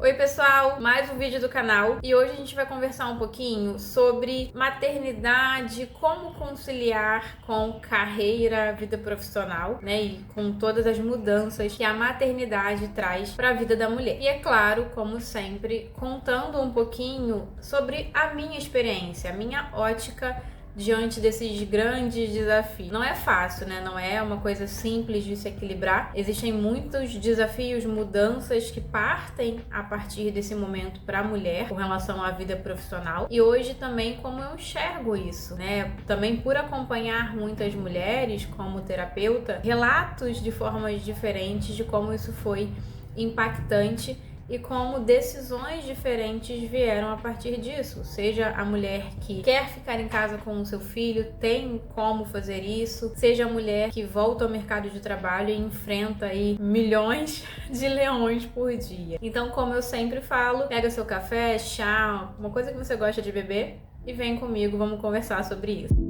Oi pessoal, mais um vídeo do canal e hoje a gente vai conversar um pouquinho sobre maternidade, como conciliar com carreira, vida profissional, né, e com todas as mudanças que a maternidade traz para a vida da mulher. E é claro, como sempre, contando um pouquinho sobre a minha experiência, a minha ótica diante desses grandes desafios. Não é fácil, né? Não é uma coisa simples de se equilibrar. Existem muitos desafios, mudanças que partem a partir desse momento para a mulher com relação à vida profissional. E hoje também como eu enxergo isso, né? Também por acompanhar muitas mulheres como terapeuta, relatos de formas diferentes de como isso foi impactante e como decisões diferentes vieram a partir disso. Seja a mulher que quer ficar em casa com o seu filho, tem como fazer isso, seja a mulher que volta ao mercado de trabalho e enfrenta aí milhões de leões por dia. Então, como eu sempre falo, pega seu café, chá, uma coisa que você gosta de beber e vem comigo, vamos conversar sobre isso.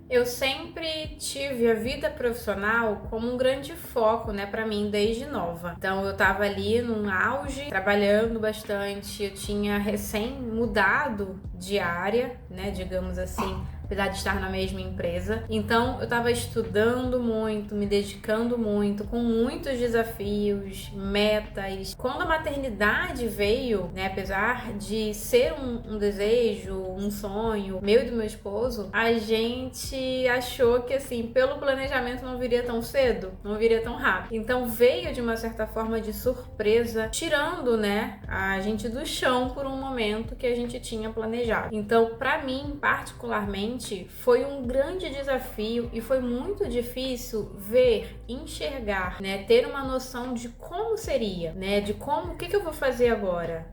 Eu sempre tive a vida profissional como um grande foco, né, para mim desde nova. Então eu tava ali num auge, trabalhando bastante, eu tinha recém mudado de área, né, digamos assim, apesar de estar na mesma empresa. Então eu tava estudando muito, me dedicando muito, com muitos desafios, metas. Quando a maternidade veio, né, apesar de ser um desejo, um sonho meu e do meu esposo, a gente achou que assim, pelo planejamento não viria tão cedo, não viria tão rápido. Então veio de uma certa forma de surpresa, tirando, né, a gente do chão por um momento que a gente tinha planejado. Então, para mim, particularmente, foi um grande desafio e foi muito difícil ver, enxergar, né, ter uma noção de como seria, né, de como, o que eu vou fazer agora,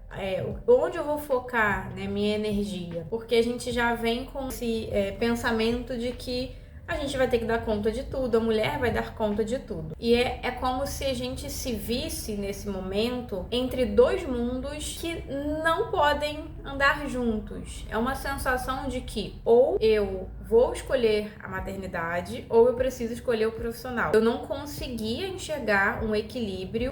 onde eu vou focar, né, minha energia, porque a gente já vem com esse pensamento de que a gente vai ter que dar conta de tudo, a mulher vai dar conta de tudo. E é como se a gente se visse nesse momento entre dois mundos que não podem andar juntos. É uma sensação de que ou eu vou escolher a maternidade ou eu preciso escolher o profissional. Eu não conseguia enxergar um equilíbrio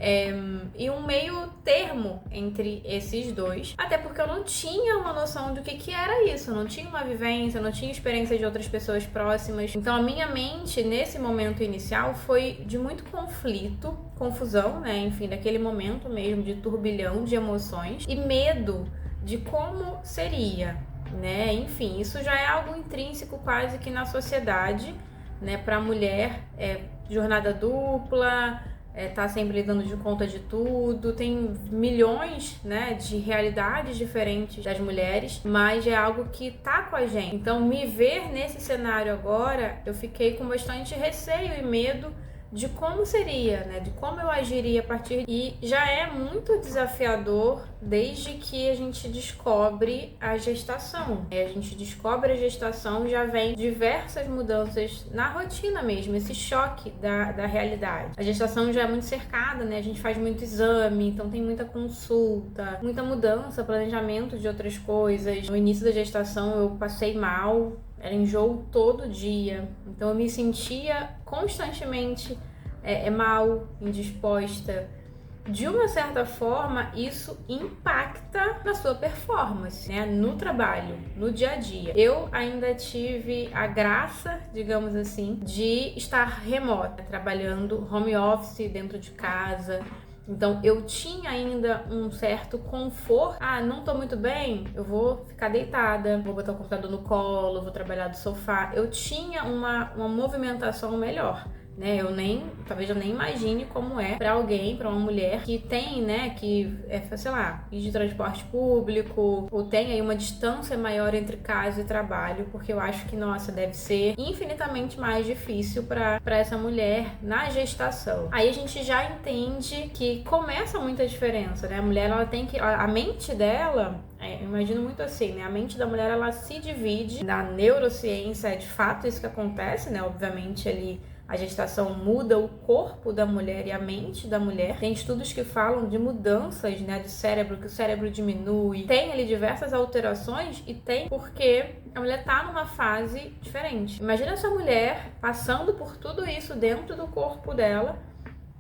e um meio termo entre esses dois, até porque eu não tinha uma noção do que era isso, eu não tinha uma vivência, eu não tinha experiência de outras pessoas próximas. Então a minha mente nesse momento inicial foi de muito conflito, confusão, né, enfim, daquele momento mesmo de turbilhão de emoções e medo de como seria, né? Enfim, isso já é algo intrínseco quase que na sociedade, né, para a mulher, jornada dupla, tá sempre dando de conta de tudo, tem milhões, né, de realidades diferentes das mulheres, mas é algo que tá com a gente. Então, me ver nesse cenário agora, eu fiquei com bastante receio e medo de como seria, né, de como eu agiria a partir, e já é muito desafiador desde que a gente descobre a gestação. A gente descobre a gestação, já vem diversas mudanças na rotina mesmo, esse choque da realidade. A gestação já é muito cercada, né, a gente faz muito exame, então tem muita consulta, muita mudança, planejamento de outras coisas. No início da gestação eu passei mal, era enjoo todo dia, então eu me sentia constantemente mal, indisposta. De uma certa forma, isso impacta na sua performance, né, no trabalho, no dia a dia. Eu ainda tive a graça, digamos assim, de estar remota, trabalhando home office dentro de casa. Então eu tinha ainda um certo conforto. Não tô muito bem, eu vou ficar deitada, vou botar o computador no colo, vou trabalhar do sofá. Eu tinha uma movimentação melhor, né? Talvez eu nem imagine como é para alguém, para uma mulher que tem, né, que sei lá, ir de transporte público, ou tem aí uma distância maior entre casa e trabalho, porque eu acho que, nossa, deve ser infinitamente mais difícil para essa mulher na gestação. Aí a gente já entende que começa muita diferença, né? A mulher, ela tem que, a mente dela, eu imagino muito assim, né? A mente da mulher, ela se divide. Na neurociência é de fato isso que acontece, né? Obviamente ali a gestação muda o corpo da mulher e a mente da mulher. Tem estudos que falam de mudanças, né, do cérebro, que o cérebro diminui. Tem ali diversas alterações e tem porque a mulher tá numa fase diferente. Imagina essa mulher passando por tudo isso dentro do corpo dela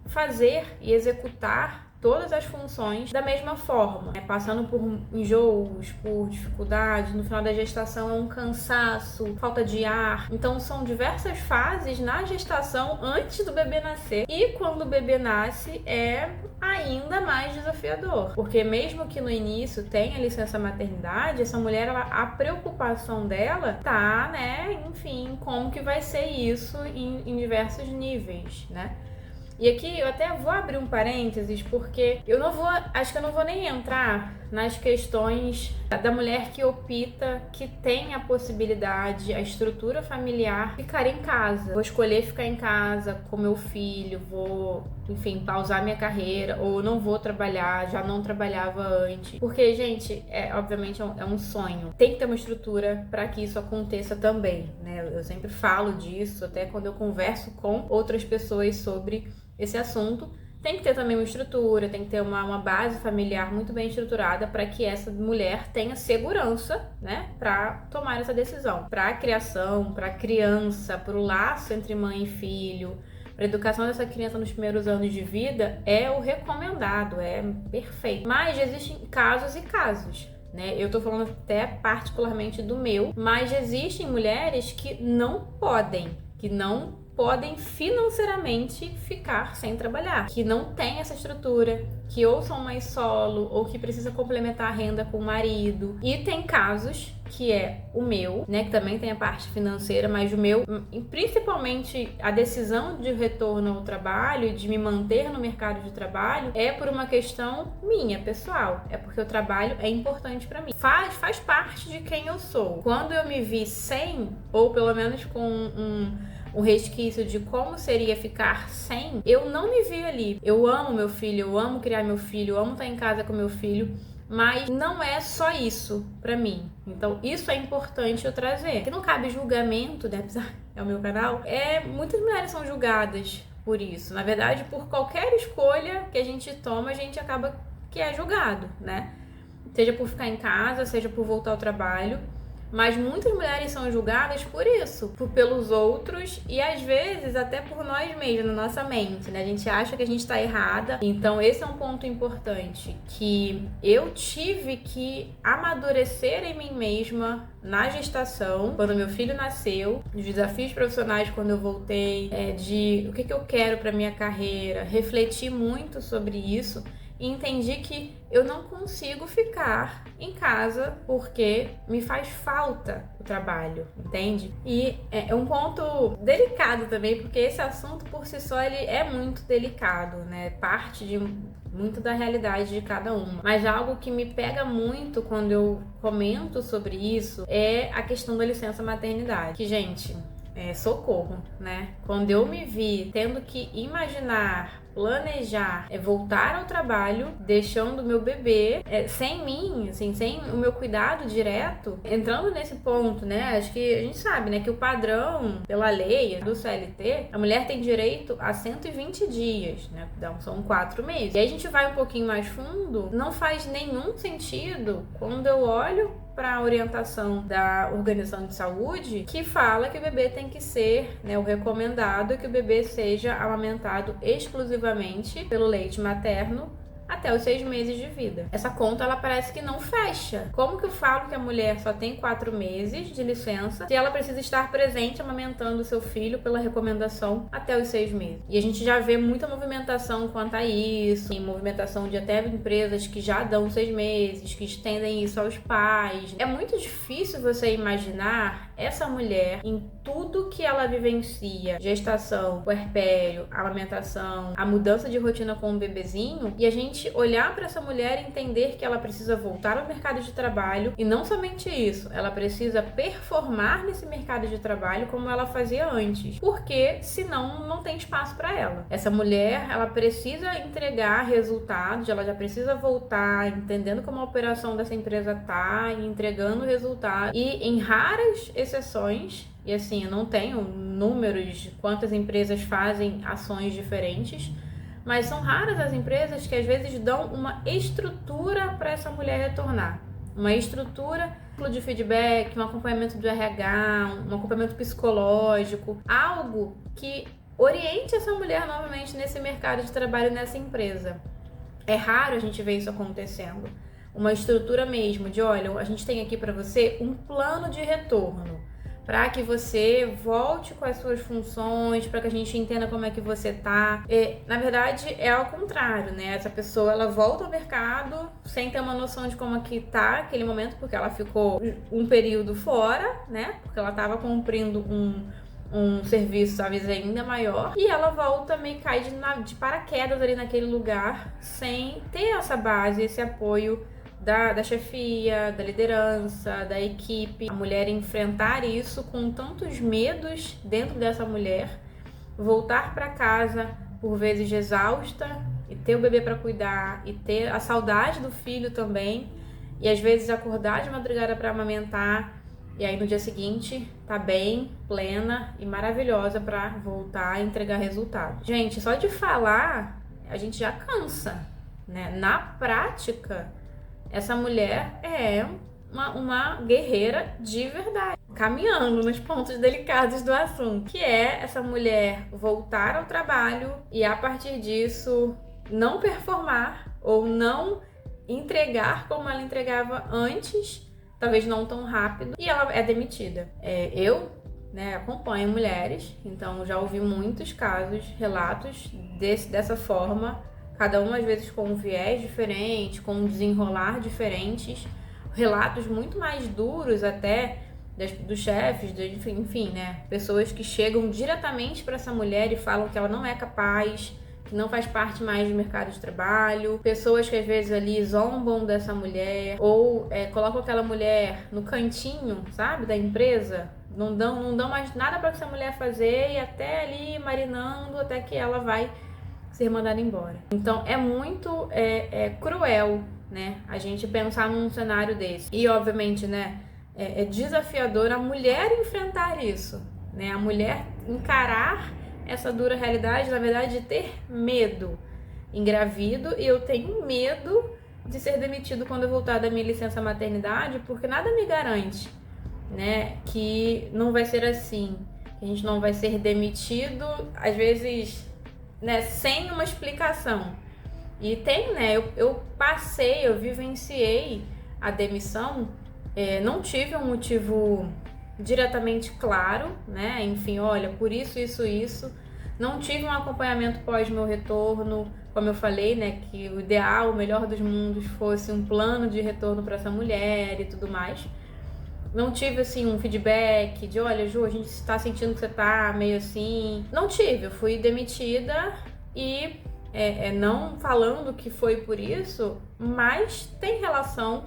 fazer e executar todas as funções da mesma forma, né? Passando por enjoos, por dificuldades, no final da gestação é um cansaço, falta de ar. Então são diversas fases na gestação antes do bebê nascer, e quando o bebê nasce é ainda mais desafiador, porque mesmo que no início tenha licença maternidade, essa mulher, a preocupação dela tá, né, enfim, como que vai ser isso em diversos níveis, né? E aqui eu até vou abrir um parênteses, porque acho que eu não vou nem entrar nas questões da mulher que opta, que tem a possibilidade, a estrutura familiar, ficar em casa. Vou escolher ficar em casa com meu filho, vou, enfim, pausar minha carreira, ou não vou trabalhar, já não trabalhava antes. Porque, gente, obviamente é um sonho. Tem que ter uma estrutura para que isso aconteça também, né? Eu sempre falo disso, até quando eu converso com outras pessoas sobre esse assunto. Tem que ter também uma estrutura, tem que ter uma base familiar muito bem estruturada para que essa mulher tenha segurança, né, para tomar essa decisão. Para a criação, para a criança, para o laço entre mãe e filho, para a educação dessa criança nos primeiros anos de vida, é o recomendado, é perfeito. Mas existem casos e casos, né? Eu tô falando até particularmente do meu, mas existem mulheres que não podem financeiramente ficar sem trabalhar, que não tem essa estrutura, que ou são mães solo, ou que precisa complementar a renda com o marido. E tem casos, que é o meu, né, que também tem a parte financeira, mas o meu, principalmente a decisão de retorno ao trabalho, de me manter no mercado de trabalho, é por uma questão minha, pessoal. É porque o trabalho é importante pra mim. Faz parte de quem eu sou. Quando eu me vi sem, ou pelo menos com um resquício de como seria ficar sem, eu não me vi ali. Eu amo meu filho, eu amo criar meu filho, eu amo estar em casa com meu filho, mas não é só isso pra mim. Então isso é importante eu trazer. Que não cabe julgamento, né? É o meu canal. Muitas mulheres são julgadas por isso. Na verdade, por qualquer escolha que a gente toma, a gente acaba que é julgado, né? Seja por ficar em casa, seja por voltar ao trabalho. Mas muitas mulheres são julgadas por isso, pelos outros e às vezes até por nós mesmos, na nossa mente, né? A gente acha que a gente está errada. Então esse é um ponto importante, que eu tive que amadurecer em mim mesma na gestação, quando meu filho nasceu, os desafios profissionais quando eu voltei, de o que eu quero para minha carreira, refleti muito sobre isso. E entendi que eu não consigo ficar em casa porque me faz falta o trabalho, entende? E é um ponto delicado também, porque esse assunto por si só ele é muito delicado, né? Parte de muito da realidade de cada uma. Mas algo que me pega muito quando eu comento sobre isso é a questão da licença maternidade. Que, gente, socorro, né? Quando eu me vi tendo que imaginar, planejar, voltar ao trabalho, deixando o meu bebê sem mim, assim, sem o meu cuidado direto, entrando nesse ponto, né? Acho que a gente sabe, né, que o padrão pela lei do CLT, a mulher tem direito a 120 dias, né? Então são 4 meses. E aí a gente vai um pouquinho mais fundo, não faz nenhum sentido quando eu olho para a orientação da Organização de Saúde, que fala que o bebê tem que ser, né, o recomendado é que o bebê seja amamentado exclusivamente pelo leite materno até os 6 meses de vida. Essa conta, ela parece que não fecha. Como que eu falo que a mulher só tem 4 meses de licença se ela precisa estar presente amamentando o seu filho pela recomendação até os 6 meses? E a gente já vê muita movimentação quanto a isso, e movimentação de até empresas que já dão 6 meses, que estendem isso aos pais. É muito difícil você imaginar essa mulher em tudo que ela vivencia, gestação, puerpério, amamentação, a mudança de rotina com o bebezinho, e a gente olhar para essa mulher e entender que ela precisa voltar ao mercado de trabalho, e não somente isso, ela precisa performar nesse mercado de trabalho como ela fazia antes, porque senão não tem espaço para ela. Essa mulher, ela precisa entregar resultados, ela já precisa voltar entendendo como a operação dessa empresa tá, e entregando resultados, e em raras exceções, e assim, eu não tenho números de quantas empresas fazem ações diferentes, mas são raras as empresas que às vezes dão uma estrutura para essa mulher retornar. Uma estrutura de feedback, um acompanhamento do RH, um acompanhamento psicológico, algo que oriente essa mulher novamente nesse mercado de trabalho, nessa empresa. É raro a gente ver isso acontecendo. Uma estrutura mesmo de, olha, a gente tem aqui para você um plano de retorno, para que você volte com as suas funções, para que a gente entenda como é que você tá. Na verdade, é ao contrário, né? Essa pessoa, ela volta ao mercado sem ter uma noção de como é que tá aquele momento, porque ela ficou um período fora, né? Porque ela estava cumprindo um serviço talvez ainda maior, e ela volta, meio cai de paraquedas ali naquele lugar, sem ter essa base, esse apoio da chefia, da liderança, da equipe. A mulher enfrentar isso com tantos medos dentro dessa mulher, voltar para casa por vezes exausta e ter o bebê para cuidar e ter a saudade do filho também, e às vezes acordar de madrugada para amamentar, e aí no dia seguinte tá bem, plena e maravilhosa para voltar a entregar resultado. Gente, só de falar a gente já cansa, né? Na prática, essa mulher é uma guerreira de verdade, caminhando nos pontos delicados do assunto, que é essa mulher voltar ao trabalho e a partir disso não performar ou não entregar como ela entregava antes, talvez não tão rápido, e ela é demitida. Eu acompanho mulheres, então já ouvi muitos casos, relatos dessa forma, cada uma às vezes com um viés diferente, com um desenrolar diferentes, relatos muito mais duros até dos chefes, enfim, né? Pessoas que chegam diretamente para essa mulher e falam que ela não é capaz, que não faz parte mais do mercado de trabalho, pessoas que às vezes ali zombam dessa mulher, ou colocam aquela mulher no cantinho, sabe, da empresa, não dão mais nada para essa mulher fazer e até ali marinando até que ela vai ser mandada embora. Então é muito cruel, né, a gente pensar num cenário desse. E obviamente, né, é desafiador a mulher enfrentar isso, né, a mulher encarar essa dura realidade, na verdade, de ter medo. Engravido e eu tenho medo de ser demitido quando eu voltar da minha licença maternidade, porque nada me garante, né, que não vai ser assim, que a gente não vai ser demitido, às vezes, né, sem uma explicação. E tem, né, eu vivenciei a demissão, não tive um motivo diretamente claro, né, enfim, olha, por isso, não tive um acompanhamento pós meu retorno, como eu falei, né, que o ideal, o melhor dos mundos fosse um plano de retorno para essa mulher e tudo mais. Não tive, assim, um feedback de, olha, Ju, a gente está sentindo que você tá meio assim. Não tive, eu fui demitida e não falando que foi por isso, mas tem relação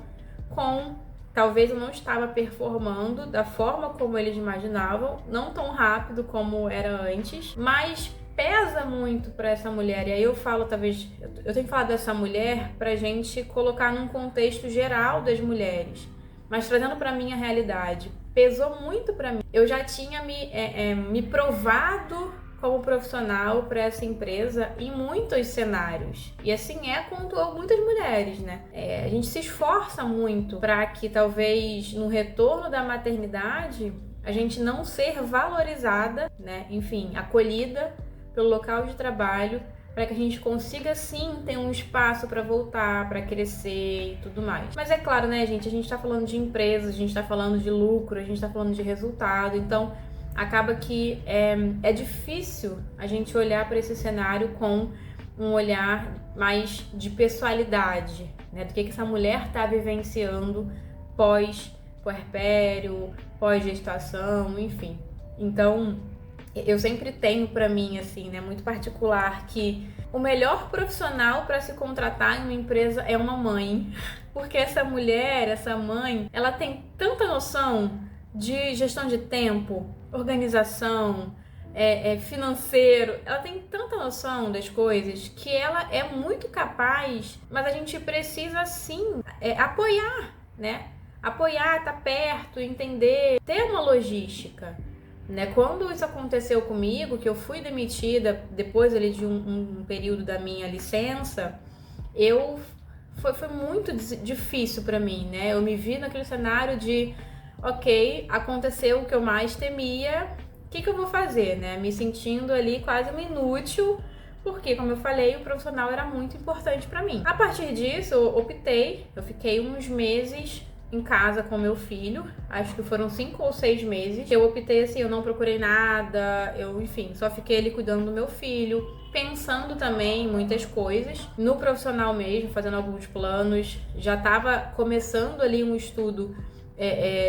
com, talvez eu não estava performando da forma como eles imaginavam, não tão rápido como era antes, mas pesa muito para essa mulher. E aí eu falo, talvez, eu tenho que falar dessa mulher pra gente colocar num contexto geral das mulheres. Mas trazendo para minha realidade, pesou muito para mim. Eu já tinha me provado como profissional para essa empresa em muitos cenários. E assim com muitas mulheres, né? A gente se esforça muito para que talvez no retorno da maternidade a gente não ser valorizada, né? Enfim, acolhida pelo local de trabalho, para que a gente consiga sim ter um espaço para voltar, para crescer e tudo mais. Mas é claro, né, gente, a gente tá falando de empresas, a gente tá falando de lucro, a gente tá falando de resultado, então acaba que é difícil a gente olhar para esse cenário com um olhar mais de pessoalidade, né, do que essa mulher tá vivenciando pós-puerpério, pós-gestação, enfim. Então, eu sempre tenho pra mim, assim, né, muito particular, que o melhor profissional para se contratar em uma empresa é uma mãe. Porque essa mulher, essa mãe, ela tem tanta noção de gestão de tempo, organização, financeiro. Ela tem tanta noção das coisas que ela é muito capaz, mas a gente precisa, sim, apoiar, né? Apoiar, estar perto, entender, ter uma logística. Né? Quando isso aconteceu comigo, que eu fui demitida depois ali de um período da minha licença, foi muito difícil para mim, né? Eu me vi naquele cenário de, ok, aconteceu o que eu mais temia, o que eu vou fazer, né? Me sentindo ali quase uma inútil, porque, como eu falei, o profissional era muito importante para mim. A partir disso, eu fiquei uns meses em casa com meu filho, acho que foram 5 ou 6 meses. Eu optei assim, eu não procurei nada, enfim, só fiquei ali cuidando do meu filho, pensando também em muitas coisas, no profissional mesmo, fazendo alguns planos. Já estava começando ali um estudo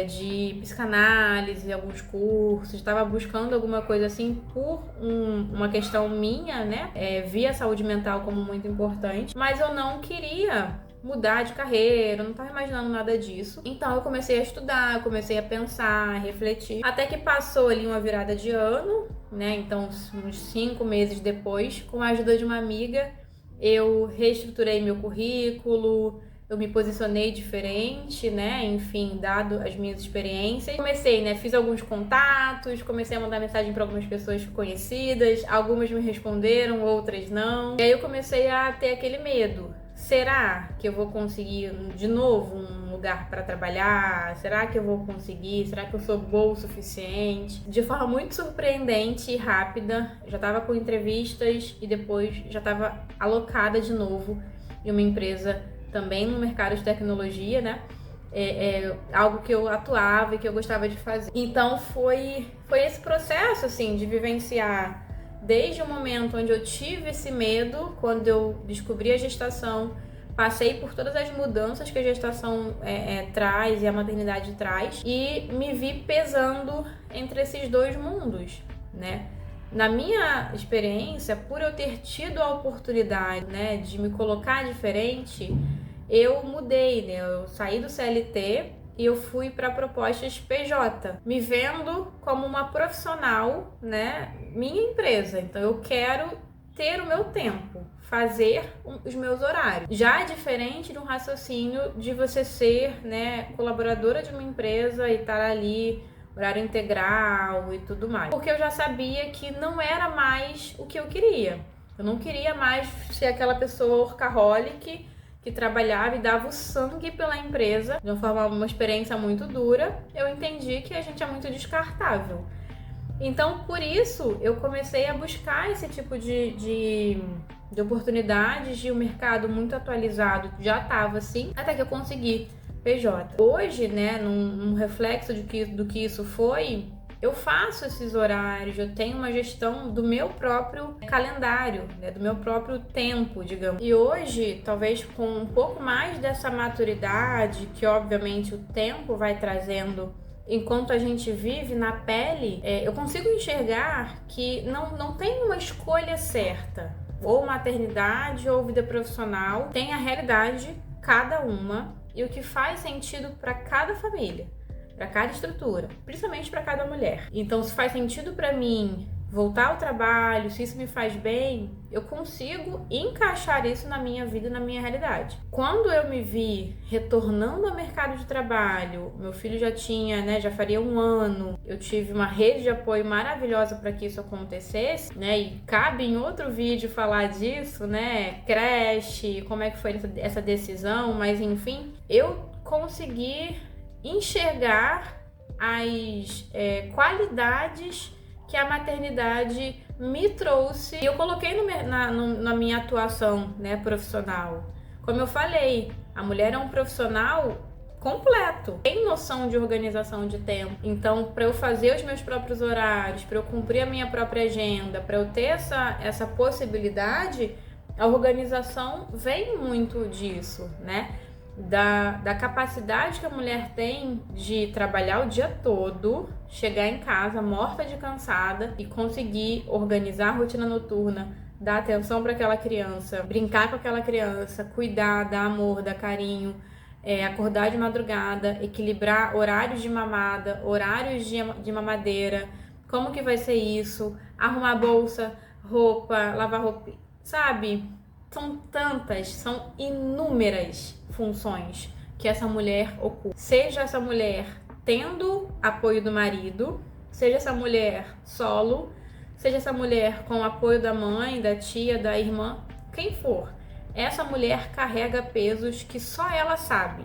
de psicanálise, alguns cursos, estava buscando alguma coisa assim por uma questão minha, né? Vi a saúde mental como muito importante, mas eu não queria mudar de carreira, eu não estava imaginando nada disso. Então eu comecei a estudar, comecei a pensar, a refletir, até que passou ali uma virada de ano, né? Então uns 5 meses depois, com a ajuda de uma amiga, eu reestruturei meu currículo, eu me posicionei diferente, né? Enfim, dado as minhas experiências. Comecei, né? Fiz alguns contatos, comecei a mandar mensagem para algumas pessoas conhecidas, algumas me responderam, outras não. E aí eu comecei a ter aquele medo. Será que eu vou conseguir de novo um lugar para trabalhar? Será que eu vou conseguir? Será que eu sou boa o suficiente? De forma muito surpreendente e rápida, já estava com entrevistas e depois já estava alocada de novo em uma empresa também no mercado de tecnologia, né? Algo que eu atuava e que eu gostava de fazer. Então foi esse processo assim de vivenciar desde o momento onde eu tive esse medo, quando eu descobri a gestação, passei por todas as mudanças que a gestação traz e a maternidade traz, e me vi pesando entre esses dois mundos, né? Na minha experiência, por eu ter tido a oportunidade, né, de me colocar diferente, eu mudei, né? Eu saí do CLT e eu fui para propostas PJ, me vendo como uma profissional, né? Minha empresa. Então eu quero ter o meu tempo, fazer os meus horários. Já é diferente de um raciocínio de você ser, né, colaboradora de uma empresa e estar ali horário integral e tudo mais. Porque eu já sabia que não era mais o que eu queria. Eu não queria mais ser aquela pessoa workaholic que trabalhava e dava o sangue pela empresa de uma experiência muito dura. Eu entendi que a gente é muito descartável. Então, por isso, eu comecei a buscar esse tipo de oportunidades, de um mercado muito atualizado, já estava assim, até que eu consegui PJ. Hoje, né, num reflexo do que isso foi, eu faço esses horários, eu tenho uma gestão do meu próprio calendário, né, do meu próprio tempo, digamos. E hoje, talvez com um pouco mais dessa maturidade, que obviamente o tempo vai trazendo enquanto a gente vive na pele, eu consigo enxergar que não tem uma escolha certa, ou maternidade ou vida profissional, tem a realidade, cada uma, e o que faz sentido para cada família, para cada estrutura, principalmente para cada mulher. Então, se faz sentido para mim voltar ao trabalho, se isso me faz bem, eu consigo encaixar isso na minha vida e na minha realidade. Quando eu me vi retornando ao mercado de trabalho, meu filho já tinha, né, já faria 1 ano, eu tive uma rede de apoio maravilhosa para que isso acontecesse, né, e cabe em outro vídeo falar disso, né, creche, como é que foi essa decisão, mas enfim, eu consegui enxergar as qualidades que a maternidade me trouxe e eu coloquei na minha atuação, né, profissional. Como eu falei, a mulher é um profissional completo, tem noção de organização de tempo. Então, para eu fazer os meus próprios horários, para eu cumprir a minha própria agenda, para eu ter essa possibilidade, a organização vem muito disso, né? Da capacidade que a mulher tem de trabalhar o dia todo, chegar em casa morta de cansada e conseguir organizar a rotina noturna, dar atenção para aquela criança, brincar com aquela criança, cuidar, dar amor, dar carinho, acordar de madrugada, equilibrar horários de mamada, horários de mamadeira, como que vai ser isso, arrumar bolsa, roupa, lavar roupa, sabe? São inúmeras funções que essa mulher ocupa. Seja essa mulher tendo apoio do marido, seja essa mulher solo, seja essa mulher com apoio da mãe, da tia, da irmã, quem for. Essa mulher carrega pesos que só ela sabe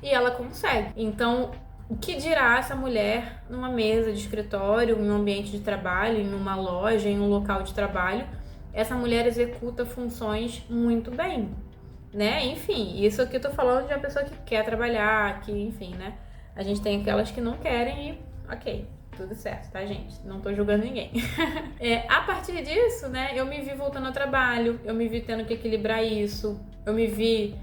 e ela consegue. Então, O que dirá essa mulher numa mesa de escritório, em um ambiente de trabalho, em uma loja, em um local de trabalho? Essa mulher executa funções muito bem, né? Enfim, isso aqui eu tô falando de uma pessoa que quer trabalhar, que, enfim, né? A gente tem aquelas que não querem e, ok, tudo certo, tá, gente? Não tô julgando ninguém. A partir disso, né, eu me vi voltando ao trabalho, eu me vi tendo que equilibrar isso, eu me vi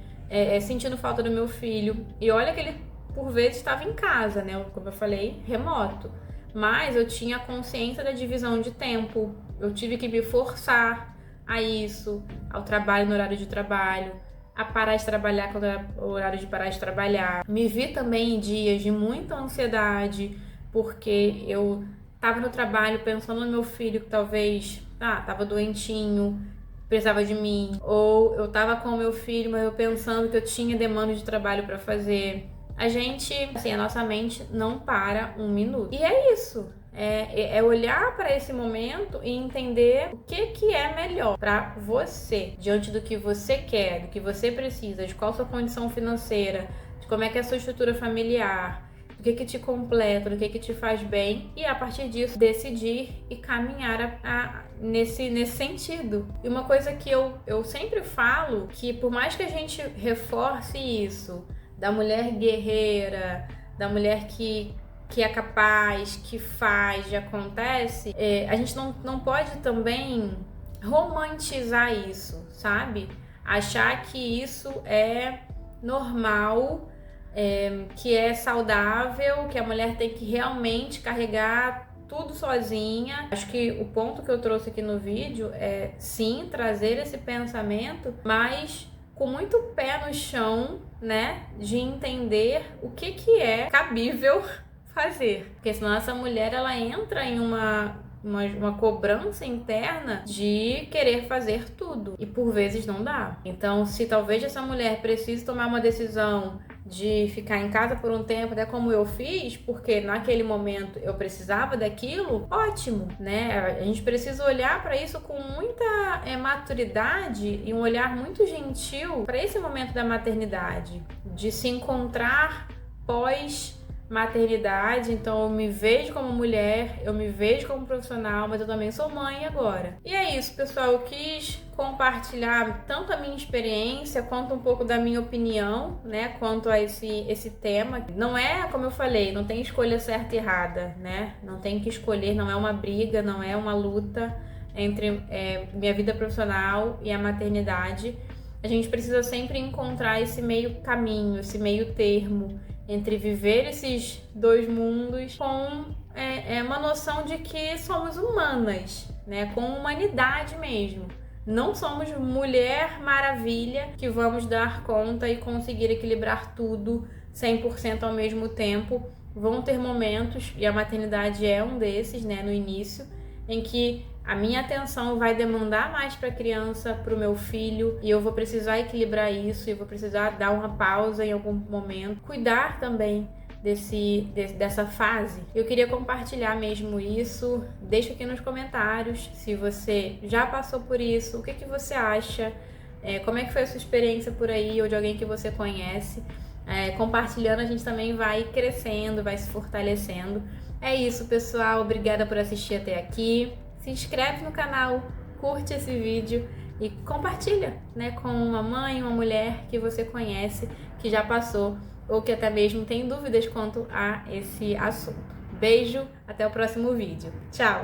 sentindo falta do meu filho. E olha que ele, por vezes, estava em casa, né? Como eu falei, remoto. Mas eu tinha consciência da divisão de tempo, eu tive que me forçar a isso, ao trabalho no horário de trabalho, a parar de trabalhar quando era o horário de parar de trabalhar. Me vi também em dias de muita ansiedade, porque eu tava no trabalho pensando no meu filho que talvez tava doentinho, precisava de mim, ou eu tava com o meu filho, mas eu pensando que eu tinha demanda de trabalho para fazer. A gente, assim, a nossa mente não para um minuto. E é isso. É olhar para esse momento e entender o que é melhor para você, diante do que você quer, do que você precisa, de qual a sua condição financeira, de como é que é a sua estrutura familiar, do que te completa, do que te faz bem, e a partir disso decidir e caminhar nesse sentido. E uma coisa que eu sempre falo, que por mais que a gente reforce isso, da mulher guerreira, da mulher que é capaz, que faz, que acontece, a gente não pode também romantizar isso, sabe? Achar que isso é normal, que é saudável, que a mulher tem que realmente carregar tudo sozinha. Acho que o ponto que eu trouxe aqui no vídeo é sim trazer esse pensamento, mas com muito pé no chão, né, de entender o que é cabível fazer, porque senão essa mulher ela entra em uma cobrança interna de querer fazer tudo e por vezes não dá. Então, se talvez essa mulher precise tomar uma decisão de ficar em casa por um tempo, até como eu fiz, porque naquele momento eu precisava daquilo, ótimo, né? A gente precisa olhar para isso com muita maturidade e um olhar muito gentil para esse momento da maternidade, de se encontrar pós maternidade. Então eu me vejo como mulher, eu me vejo como profissional, mas eu também sou mãe agora. E é isso, pessoal, eu quis compartilhar tanto a minha experiência quanto um pouco da minha opinião, né, quanto a esse tema. Não é, como eu falei, não tem escolha certa e errada, né? Não tem que escolher, não é uma briga, não é uma luta entre minha vida profissional e a maternidade. A gente precisa sempre encontrar esse meio caminho, esse meio termo entre viver esses dois mundos com uma noção de que somos humanas, né? Com humanidade mesmo. Não somos mulher maravilha que vamos dar conta e conseguir equilibrar tudo 100% ao mesmo tempo. Vão ter momentos, e a maternidade é um desses, né, no início, em que a minha atenção vai demandar mais para a criança, para o meu filho, e eu vou precisar equilibrar isso, e eu vou precisar dar uma pausa em algum momento, cuidar também dessa fase. Eu queria compartilhar mesmo isso. Deixa aqui nos comentários se você já passou por isso, o que você acha, como é que foi a sua experiência por aí, ou de alguém que você conhece. Compartilhando, a gente também vai crescendo, vai se fortalecendo. É isso, pessoal. Obrigada por assistir até aqui. Se inscreve no canal, curte esse vídeo e compartilha, né, com uma mãe, uma mulher que você conhece, que já passou ou que até mesmo tem dúvidas quanto a esse assunto. Beijo, até o próximo vídeo. Tchau!